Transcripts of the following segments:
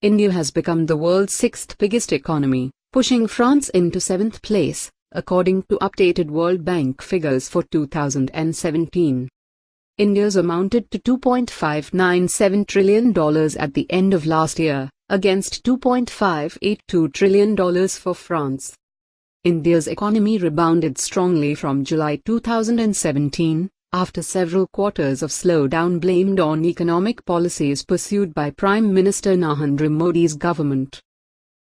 India has become the world's sixth biggest economy, pushing France into seventh place, according to updated World Bank figures for 2017. India's amounted to $2.597 trillion at the end of last year, against $2.582 trillion for France. India's economy rebounded strongly from July 2017, after several quarters of slowdown blamed on economic policies pursued by Prime Minister Narendra Modi's government.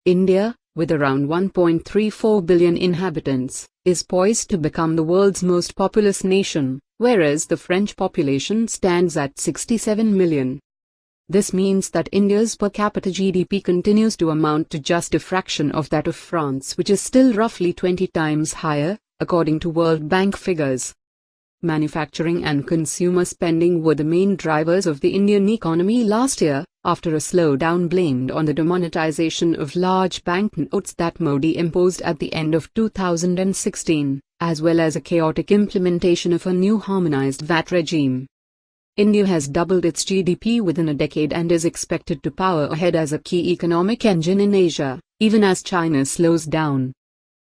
India, with around 1.34 billion inhabitants, is poised to become the world's most populous nation, whereas the French population stands at 67 million. This means that India's per capita GDP continues to amount to just a fraction of that of France, which is still roughly 20 times higher, according to World Bank figures. Manufacturing and consumer spending were the main drivers of the Indian economy last year, after a slowdown blamed on the demonetization of large banknotes that Modi imposed at the end of 2016, as well as a chaotic implementation of a new harmonized VAT regime. India has doubled its GDP within a decade and is expected to power ahead as a key economic engine in Asia, even as China slows down.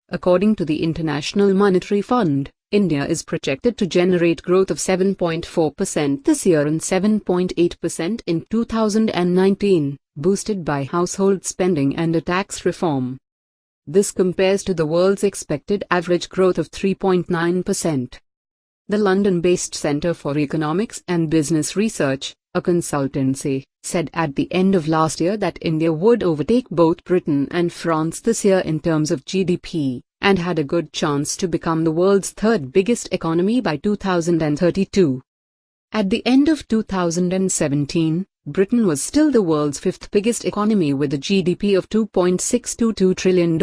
According to the International Monetary Fund, India is projected to generate growth of 7.4% this year and 7.8% in 2019, boosted by household spending and a tax reform. This compares to the world's expected average growth of 3.9%. The London-based Centre for Economics and Business Research, a consultancy, said at the end of last year that India would overtake both Britain and France this year in terms of GDP, and had a good chance to become the world's third biggest economy by 2032. At the end of 2017, Britain was still the world's fifth biggest economy with a GDP of $2.622 trillion.